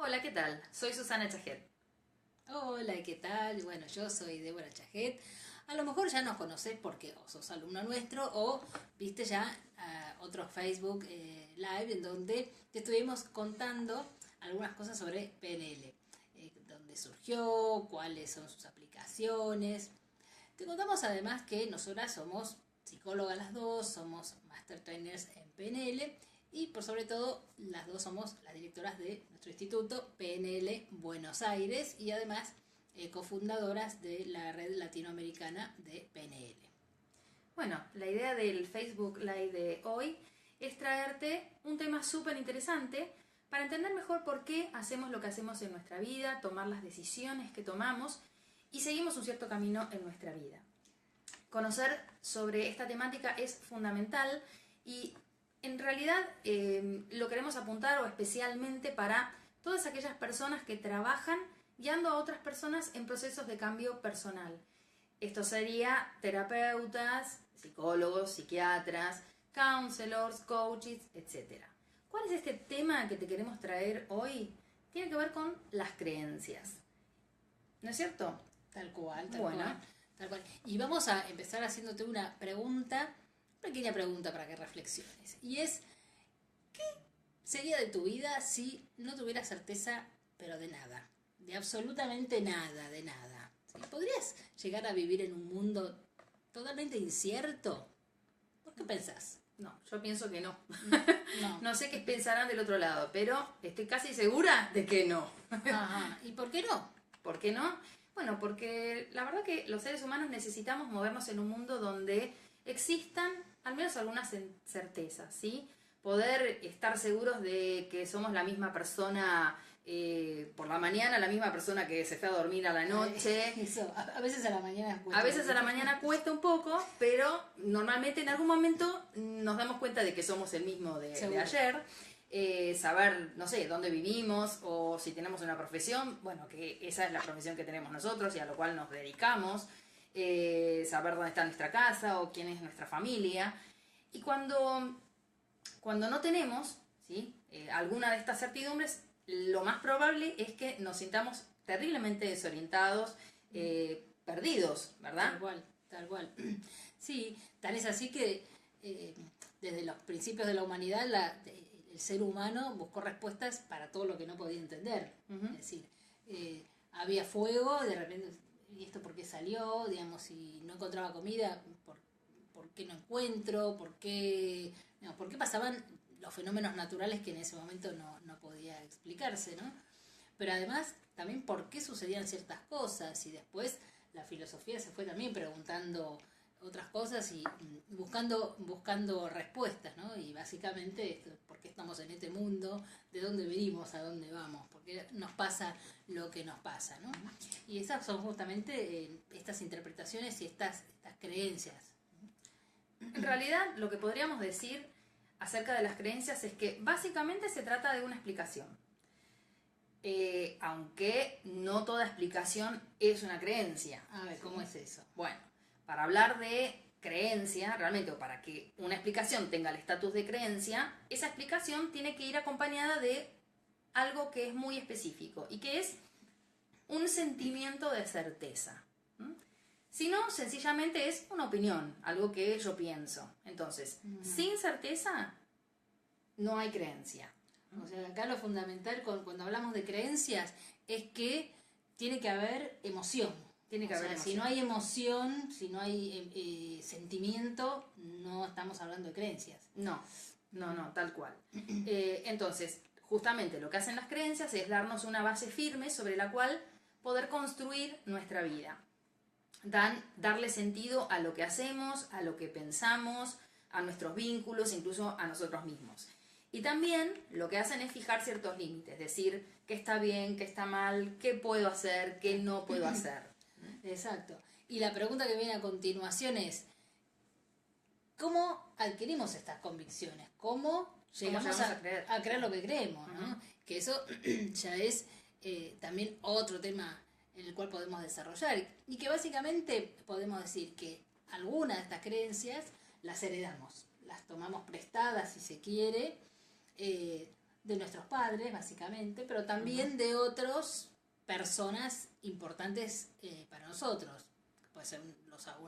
Hola, ¿qué tal? Soy Susana Chajet. Hola, ¿qué tal? Bueno, yo soy Débora Chajet. A lo mejor ya nos conocés porque o sos alumno nuestro o viste ya otro Facebook Live en donde te estuvimos contando algunas cosas sobre PNL. Dónde surgió, cuáles son sus aplicaciones. Te contamos además que nosotras somos psicólogas las dos, somos Master Trainers en PNL y por sobre todo las dos somos las directoras de nuestro instituto PNL Buenos Aires y además cofundadoras de la red latinoamericana de PNL. Bueno, la idea del Facebook Live de hoy es traerte un tema súper interesante para entender mejor por qué hacemos lo que hacemos en nuestra vida, tomar las decisiones que tomamos y seguimos un cierto camino en nuestra vida. Conocer sobre esta temática es fundamental y en realidad lo queremos apuntar o especialmente para todas aquellas personas que trabajan guiando a otras personas en procesos de cambio personal. Esto sería terapeutas, psicólogos, psiquiatras, counselors, coaches, etc. ¿Cuál es este tema que te queremos traer hoy? Tiene que ver con las creencias. ¿No es cierto? Tal cual, Bueno. tal cual. Y vamos a empezar haciéndote una pequeña pregunta para que reflexiones. Y es, ¿qué sería de tu vida si no tuvieras certeza, pero de nada? De absolutamente nada, de nada. ¿Sí? ¿Podrías llegar a vivir en un mundo totalmente incierto? ¿Por qué pensás? No, yo pienso que no. No. No sé qué pensarán del otro lado, pero estoy casi segura de que no. Ajá. ¿Y por qué no? ¿Por qué no? Bueno, porque la verdad que los seres humanos necesitamos movernos en un mundo donde existan al menos algunas certezas, ¿sí? Poder estar seguros de que somos la misma persona por la mañana, la misma persona que se fue a dormir a la noche. Eso, a veces a la mañana cuesta. A veces a la mañana cuesta un poco, pero normalmente en algún momento nos damos cuenta de que somos el mismo de ayer. Saber, no sé, dónde vivimos o si tenemos una profesión, bueno, que esa es la profesión que tenemos nosotros y a lo cual nos dedicamos. Saber dónde está nuestra casa o quién es nuestra familia. Y cuando no tenemos, ¿sí? Alguna de estas certidumbres, lo más probable es que nos sintamos terriblemente desorientados, perdidos, ¿verdad? Tal cual. Sí, tal es así que desde los principios de la humanidad el ser humano buscó respuestas para todo lo que no podía entender. Es decir, había fuego, de repente, ¿y esto por qué salió? Digamos, si no encontraba comida, ¿por qué no encuentro? ¿Por qué pasaban los fenómenos naturales que en ese momento no podía explicarse, ¿no? Pero además, también por qué sucedían ciertas cosas, y después la filosofía se fue también preguntando otras cosas y buscando respuestas, ¿no? Y básicamente, ¿por qué estamos en este mundo? ¿De dónde venimos? ¿A dónde vamos? ¿Por qué nos pasa lo que nos pasa, ¿no? Y esas son justamente estas interpretaciones y estas creencias. En realidad, lo que podríamos decir acerca de las creencias es que básicamente se trata de una explicación. Aunque no toda explicación es una creencia. A ver, ¿cómo es eso? Bueno, para hablar de creencia, realmente, o para que una explicación tenga el estatus de creencia, esa explicación tiene que ir acompañada de algo que es muy específico y que es un sentimiento de certeza. Si no, sencillamente es una opinión, algo que yo pienso. Entonces, sin certeza, no hay creencia. O sea, acá lo fundamental cuando hablamos de creencias es que tiene que haber emoción. Tiene que haber emoción. Si no hay emoción, si no hay sentimiento, no estamos hablando de creencias. No, tal cual. Entonces, justamente lo que hacen las creencias es darnos una base firme sobre la cual poder construir nuestra vida. Darle sentido a lo que hacemos, a lo que pensamos, a nuestros vínculos, incluso a nosotros mismos. Y también lo que hacen es fijar ciertos límites, decir qué está bien, qué está mal, qué puedo hacer, qué no puedo hacer. Exacto. Y la pregunta que viene a continuación es, ¿cómo adquirimos estas convicciones? ¿Cómo llegamos a creer lo que creemos? ¿No? Que eso ya es también otro tema en el cual podemos desarrollar y que básicamente podemos decir que algunas de estas creencias las heredamos, las tomamos prestadas si se quiere, de nuestros padres, básicamente, pero también de otras personas importantes para nosotros. Puede ser un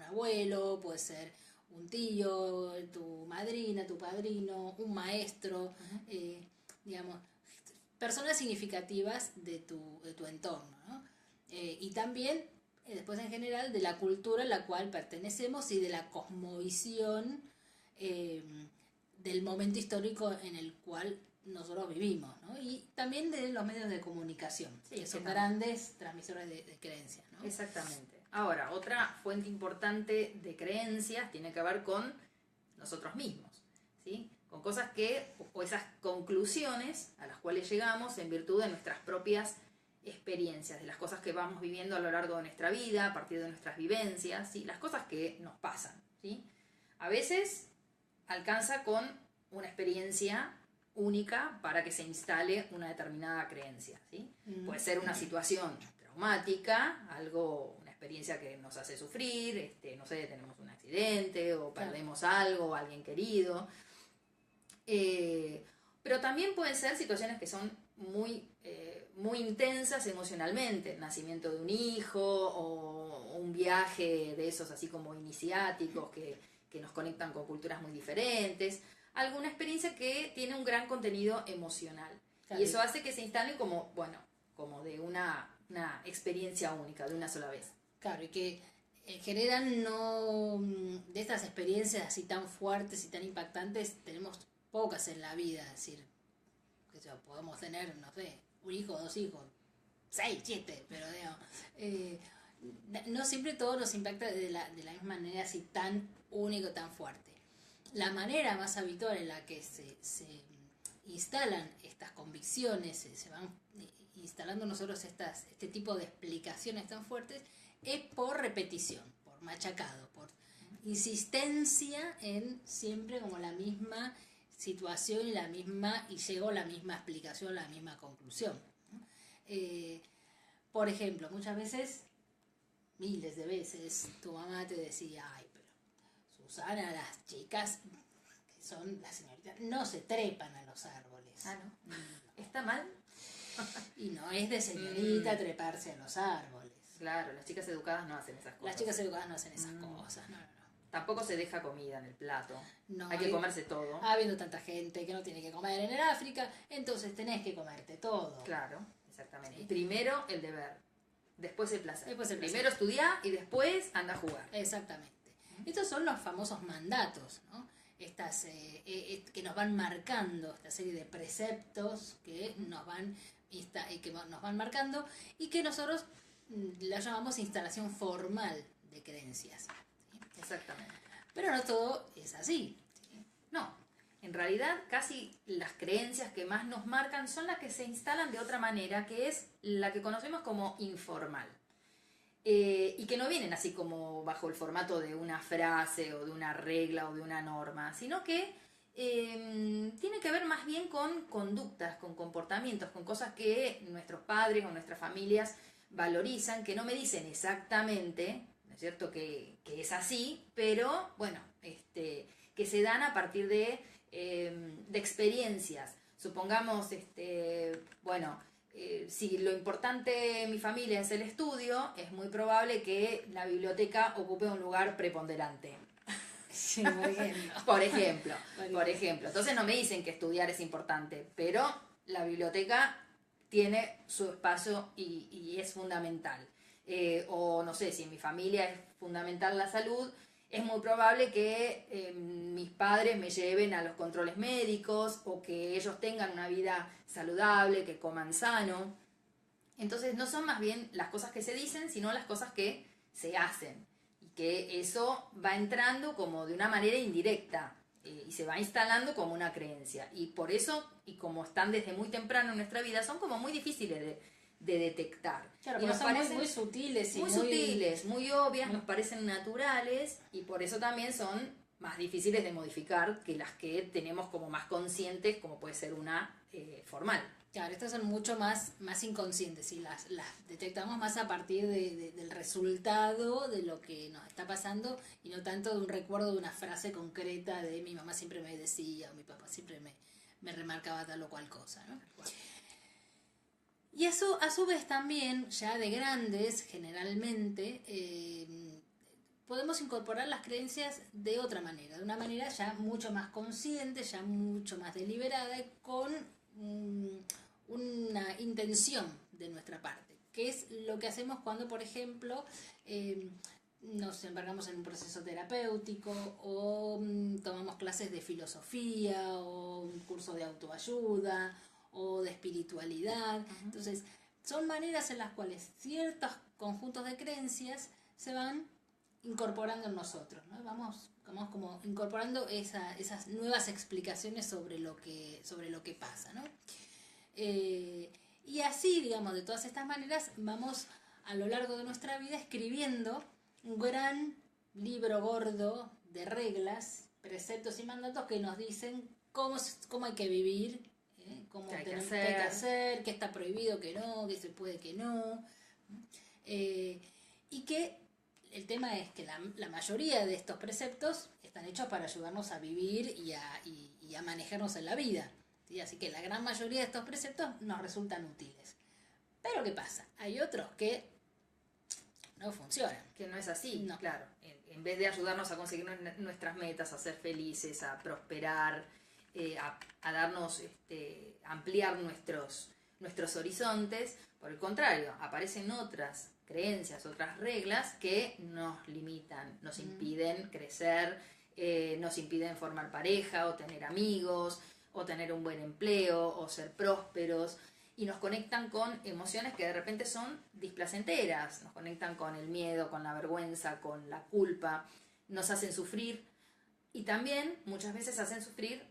abuelo, puede ser un tío, tu madrina, tu padrino, un maestro, digamos, personas significativas de tu entorno, ¿no? Y también, después en general, de la cultura a la cual pertenecemos y de la cosmovisión del momento histórico en el cual nosotros vivimos, ¿no? Y también de los medios de comunicación, sí, que son grandes transmisores de creencias, ¿no? Exactamente. Ahora, otra fuente importante de creencias tiene que ver con nosotros mismos, ¿sí? Con cosas o esas conclusiones a las cuales llegamos en virtud de nuestras propias experiencias, de las cosas que vamos viviendo a lo largo de nuestra vida, a partir de nuestras vivencias, ¿sí? Las cosas que nos pasan, ¿sí? A veces alcanza con una experiencia única para que se instale una determinada creencia, ¿sí? Puede ser una situación traumática, una experiencia que nos hace sufrir, no sé, tenemos un accidente o perdemos algo, alguien querido. Pero también pueden ser situaciones que son muy intensas emocionalmente, el nacimiento de un hijo o un viaje de esos así como iniciáticos que nos conectan con culturas muy diferentes, alguna experiencia que tiene un gran contenido emocional. Claro. Y eso hace que se instale como de una experiencia única, de una sola vez. Claro, y que en general de estas experiencias así tan fuertes y tan impactantes tenemos pocas en la vida, es decir, podemos tener, no sé, un hijo, 2 hijos, 6, 7, pero digamos, no siempre todo nos impacta de la misma manera así tan único, tan fuerte. La manera más habitual en la que se instalan estas convicciones, se van instalando nosotros este tipo de explicaciones tan fuertes, es por repetición, por machacado, por insistencia en siempre como la misma situación y llegó la misma explicación, la misma conclusión. Por ejemplo, muchas veces, miles de veces, tu mamá te decía, ay, pero Susana, las chicas que son las señoritas no se trepan a los árboles. Ah, ¿no? ¿Está mal? Y no es de señorita treparse a los árboles. Claro, las chicas educadas no hacen esas cosas. Las chicas educadas no hacen esas cosas, no. Tampoco se deja comida en el plato. No, hay que comerse todo. Habiendo tanta gente que no tiene que comer en el África, entonces tenés que comerte todo. Claro, exactamente. ¿Sí? Primero el deber, después el placer. Primero estudiar y después anda a jugar. Exactamente. Estos son los famosos mandatos, ¿no? Estas que nos van marcando, esta serie de preceptos que nos van marcando y que nosotros la llamamos instalación formal de creencias. ¿Sí? Exactamente. Pero no todo es así. ¿Sí? No, en realidad casi las creencias que más nos marcan son las que se instalan de otra manera, que es la que conocemos como informal. Y que no vienen así como bajo el formato de una frase o de una regla o de una norma, sino que tiene que ver más bien con conductas, con comportamientos, con cosas que nuestros padres o nuestras familias valorizan, que no me dicen exactamente, ¿no es cierto?, que es así, pero bueno, que se dan a partir de experiencias. Supongamos, si lo importante en mi familia es el estudio, es muy probable que la biblioteca ocupe un lugar preponderante. Sí, por ejemplo. Entonces no me dicen que estudiar es importante, pero la biblioteca tiene su espacio y es fundamental. O no sé, si en mi familia es fundamental la salud, es muy probable que mis padres me lleven a los controles médicos o que ellos tengan una vida saludable, que coman sano. Entonces no son más bien las cosas que se dicen, sino las cosas que se hacen. Y que eso va entrando como de una manera indirecta y se va instalando como una creencia. Y por eso, y como están desde muy temprano en nuestra vida, son como muy difíciles de detectar. Claro, pero son muy sutiles. Muy sutiles, muy obvias, nos parecen naturales y por eso también son más difíciles de modificar que las que tenemos como más conscientes, como puede ser una formal. Claro, estas son mucho más inconscientes y las detectamos más a partir del resultado de lo que nos está pasando y no tanto de un recuerdo de una frase concreta de mi mamá siempre me decía o mi papá siempre me me remarcaba tal o cual cosa, ¿no? Y eso, a su vez también, ya de grandes, generalmente, podemos incorporar las creencias de otra manera, de una manera ya mucho más consciente, ya mucho más deliberada y con una intención de nuestra parte, que es lo que hacemos cuando, por ejemplo, nos embarcamos en un proceso terapéutico o tomamos clases de filosofía o un curso de autoayuda o de espiritualidad. Entonces, son maneras en las cuales ciertos conjuntos de creencias se van incorporando en nosotros, ¿no? Vamos como incorporando esas nuevas explicaciones sobre lo que pasa, ¿no? Y así, digamos, de todas estas maneras, vamos a lo largo de nuestra vida escribiendo un gran libro gordo de reglas, preceptos y mandatos que nos dicen cómo hay que vivir, qué hay que hacer, qué está prohibido, qué no, qué se puede, qué no. Y que el tema es que la mayoría de estos preceptos están hechos para ayudarnos a vivir y a manejarnos en la vida, ¿sí? Así que la gran mayoría de estos preceptos nos resultan útiles. Pero ¿qué pasa? Hay otros que no funcionan. Que no es así, no. Claro. En vez de ayudarnos a conseguir nuestras metas, a ser felices, a prosperar, a darnos, ampliar nuestros horizontes, por el contrario, aparecen otras creencias, otras reglas que nos limitan, nos impiden crecer, nos impiden formar pareja o tener amigos o tener un buen empleo o ser prósperos, y nos conectan con emociones que de repente son displacenteras, nos conectan con el miedo, con la vergüenza, con la culpa, nos hacen sufrir y también muchas veces hacen sufrir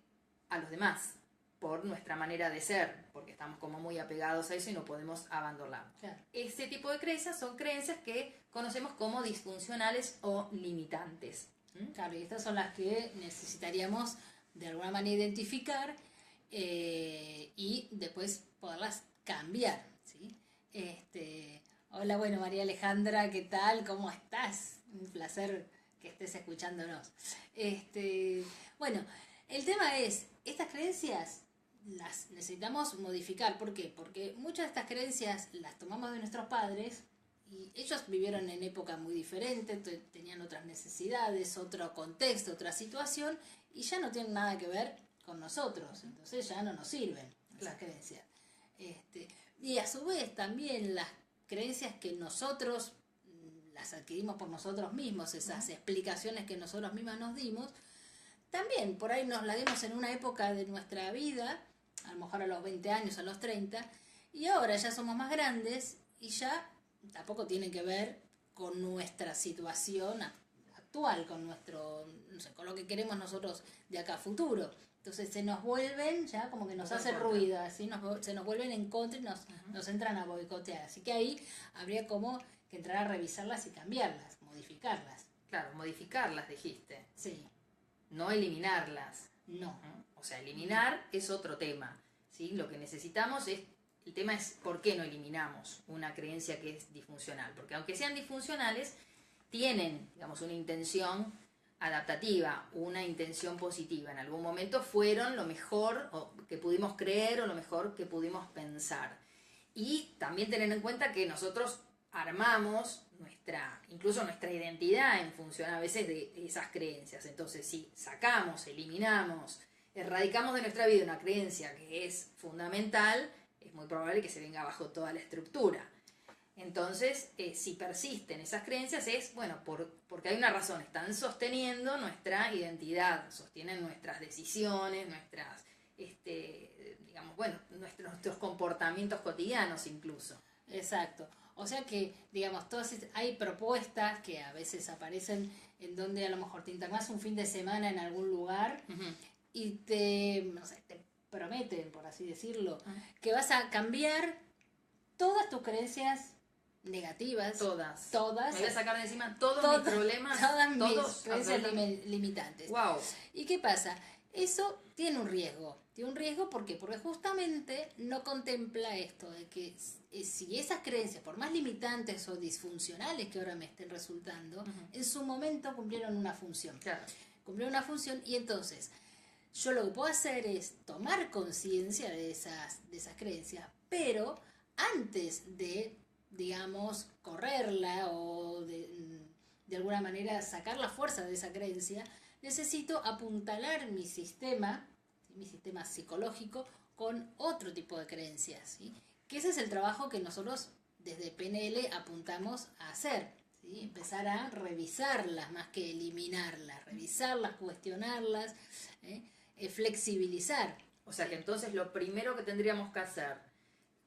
a los demás por nuestra manera de ser, porque estamos como muy apegados a eso y no podemos abandonarlo. Claro. Este tipo de creencias son creencias que conocemos como disfuncionales o limitantes. Claro, y estas son las que necesitaríamos de alguna manera identificar y después poderlas cambiar, ¿sí? Hola, bueno, María Alejandra, ¿qué tal? ¿Cómo estás? Un placer que estés escuchándonos. Bueno, el tema es, estas creencias las necesitamos modificar. ¿Por qué? Porque muchas de estas creencias las tomamos de nuestros padres y ellos vivieron en época muy diferente, tenían otras necesidades, otro contexto, otra situación y ya no tienen nada que ver con nosotros, entonces ya no nos sirven esas creencias. Y a su vez también las creencias que nosotros las adquirimos por nosotros mismos, esas explicaciones que nosotros mismos nos dimos, también por ahí nos la dimos en una época de nuestra vida, a lo mejor a los 20 años, a los 30, y ahora ya somos más grandes y ya tampoco tienen que ver con nuestra situación actual, con nuestro, no sé, con lo que queremos nosotros de acá a futuro. Entonces se nos vuelven, ya como que nos hace ruido, así se nos vuelven en contra y nos entran a boicotear. Así que ahí habría como que entrar a revisarlas y cambiarlas, modificarlas. Claro, modificarlas dijiste. Sí. No eliminarlas. No. O sea, eliminar es otro tema, ¿sí? Lo que necesitamos es, el tema es por qué no eliminamos una creencia que es disfuncional. Porque aunque sean disfuncionales, tienen, digamos, una intención adaptativa, una intención positiva. En algún momento fueron lo mejor que pudimos creer o lo mejor que pudimos pensar. Y también tener en cuenta que nosotros armamos incluso nuestra identidad en función a veces de esas creencias. Entonces, si sacamos, eliminamos, erradicamos de nuestra vida una creencia que es fundamental, es muy probable que se venga abajo toda la estructura. Entonces, si persisten esas creencias es, bueno, porque hay una razón, están sosteniendo nuestra identidad, sostienen nuestras decisiones, digamos, bueno, nuestros comportamientos cotidianos incluso. Exacto. O sea que, digamos, hay propuestas que a veces aparecen en donde a lo mejor te internás un fin de semana en algún lugar y te prometen, por así decirlo, que vas a cambiar todas tus creencias negativas. Todas. Me voy a sacar de encima todos mis problemas. Todas mis creencias limitantes. Wow. ¿Y qué pasa? Eso tiene un riesgo. Tiene un riesgo ¿por qué? Porque justamente no contempla esto de que si esas creencias, por más limitantes o disfuncionales que ahora me estén resultando, en su momento cumplieron una función. Claro. Cumplieron una función y entonces yo lo que puedo hacer es tomar conciencia de esas creencias, pero antes de, digamos, correrla o de alguna manera sacar la fuerza de esa creencia, necesito apuntalar mi sistema psicológico con otro tipo de creencias, ¿sí? Que ese es el trabajo que nosotros desde PNL apuntamos a hacer, ¿sí? Empezar a revisarlas más que eliminarlas, revisarlas, cuestionarlas, flexibilizar. O sea que entonces lo primero que tendríamos que hacer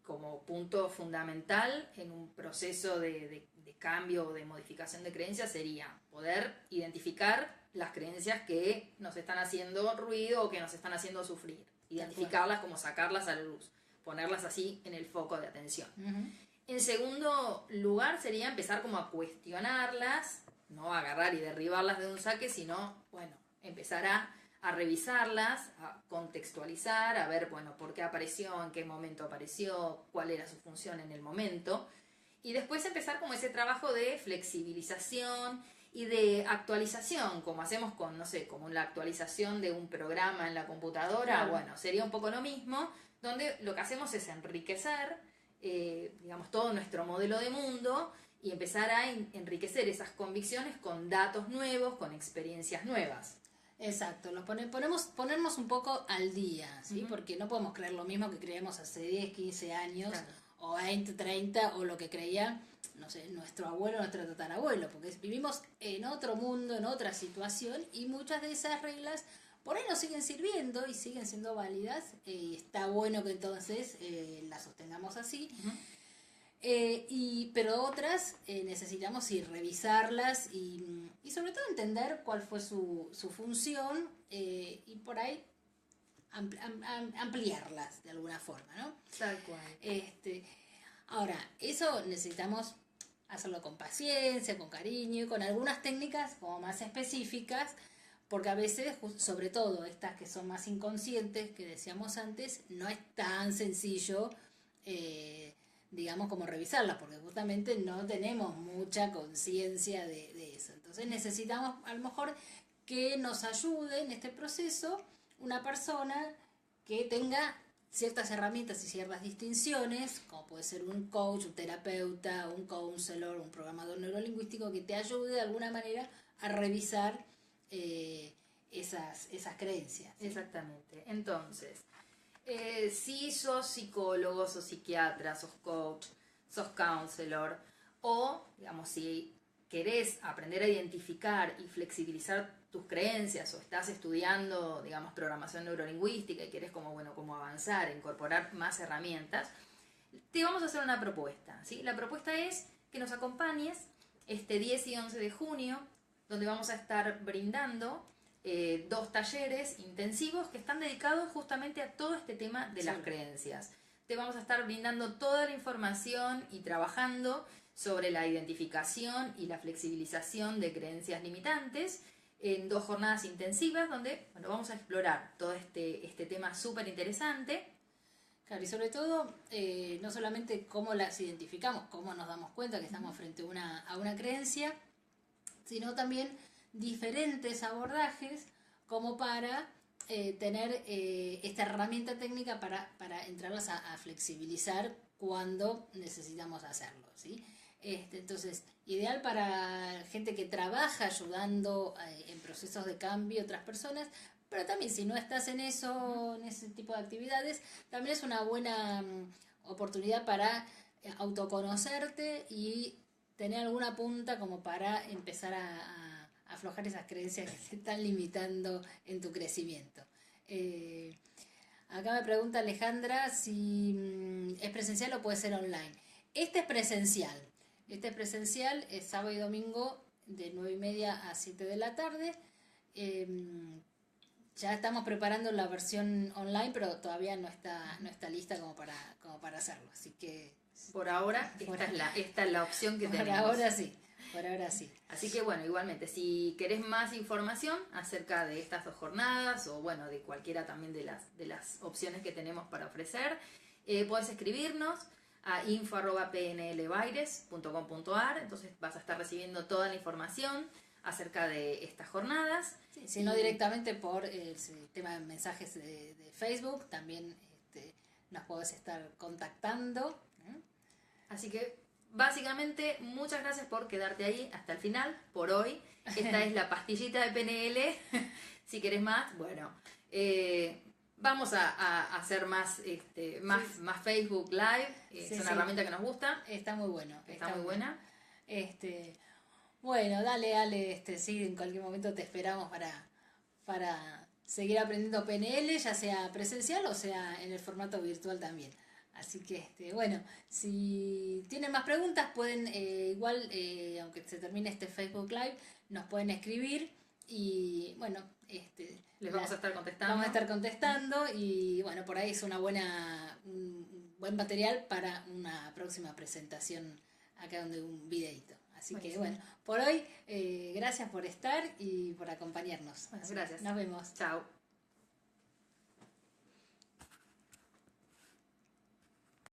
como punto fundamental en un proceso de cambio o de modificación de creencias sería poder identificar las creencias que nos están haciendo ruido o que nos están haciendo sufrir. Identificarlas como sacarlas a la luz, ponerlas así en el foco de atención. Uh-huh. En segundo lugar sería empezar como a cuestionarlas, no agarrar y derribarlas de un saque, sino, bueno, empezar a revisarlas, a contextualizar, a ver, bueno, por qué apareció, en qué momento apareció, cuál era su función en el momento, y después empezar como ese trabajo de flexibilización y de actualización, como hacemos con, no sé, como la actualización de un programa en la computadora. Claro. Bueno, sería un poco lo mismo, donde lo que hacemos es enriquecer, digamos, todo nuestro modelo de mundo y empezar a enriquecer esas convicciones con datos nuevos, con experiencias nuevas. Exacto, ponernos un poco al día, ¿sí? Uh-huh. Porque no podemos creer lo mismo que creíamos hace 10, 15 años, claro, o 20, 30, o lo que creía, no sé, nuestro abuelo, nuestro tatarabuelo, porque vivimos en otro mundo, en otra situación, y muchas de esas reglas por ahí nos siguen sirviendo y siguen siendo válidas, y está bueno que entonces las sostengamos así. Uh-huh. Pero otras necesitamos revisarlas y sobre todo entender cuál fue su función y por ahí ampliarlas de alguna forma, ¿no? Tal cual. Ahora, eso necesitamos hacerlo con paciencia, con cariño y con algunas técnicas como más específicas, porque a veces, sobre todo estas que son más inconscientes, que decíamos antes, no es tan sencillo digamos, como revisarlas, porque justamente no tenemos mucha conciencia de eso. Entonces necesitamos a lo mejor que nos ayude en este proceso una persona que tenga ciertas herramientas y ciertas distinciones, como puede ser un coach, un terapeuta, un counselor, un programador neurolingüístico, que te ayude de alguna manera a revisar esas creencias. Exactamente. Entonces, si sos psicólogo, sos psiquiatra, sos coach, sos counselor, o, digamos, si querés aprender a identificar y flexibilizar tus creencias, o estás estudiando, digamos, programación neurolingüística y querés como avanzar, incorporar más herramientas, te vamos a hacer una propuesta, ¿sí? La propuesta es que nos acompañes este 10 y 11 de junio, donde vamos a estar brindando 2 talleres intensivos que están dedicados justamente a todo este tema de las creencias. Te vamos a estar brindando toda la información y trabajando sobre la identificación y la flexibilización de creencias limitantes en 2 jornadas intensivas donde vamos a explorar todo este tema súper interesante. Claro, y sobre todo, no solamente cómo las identificamos, cómo nos damos cuenta que estamos frente a una creencia, sino también diferentes abordajes como para tener esta herramienta técnica para entrarlas a flexibilizar cuando necesitamos hacerlo, ¿sí? Entonces, ideal para gente que trabaja ayudando en procesos de cambio a otras personas, pero también si no estás en eso, en ese tipo de actividades, también es una buena oportunidad para autoconocerte y tener alguna punta como para empezar a aflojar esas creencias que te están limitando en tu crecimiento. Acá me pregunta Alejandra si es presencial o puede ser online. Este es presencial, es sábado y domingo de 9:30 a 7 de la tarde. Ya estamos preparando la versión online, pero todavía no está lista como para hacerlo, así que por ahora esta es la opción que tenemos. Por ahora sí. Así que bueno, igualmente, si querés más información acerca de estas 2 jornadas o bueno, de cualquiera también de las opciones que tenemos para ofrecer, podés escribirnos a info@pnlbaires.com.ar, entonces vas a estar recibiendo toda la información. acerca de estas jornadas. Sí, si no directamente por el tema de mensajes de Facebook, también nos podés estar contactando. Así que básicamente muchas gracias por quedarte ahí hasta el final, por hoy. Esta es la pastillita de PNL. Si querés más, bueno, vamos a hacer más Facebook Live. Es una herramienta que nos gusta. Está muy bueno. Está muy buena. Bueno, dale, Ale, sí, en cualquier momento te esperamos para seguir aprendiendo PNL, ya sea presencial o sea en el formato virtual también. Así que, bueno, si tienen más preguntas, pueden igual, aunque se termine este Facebook Live, nos pueden escribir y, bueno, les vamos a estar contestando. Vamos a estar contestando y, bueno, por ahí es un buen material para una próxima presentación acá donde un videito. Así que, bueno, por hoy, gracias por estar y por acompañarnos. Bueno, gracias. Nos vemos. Chao.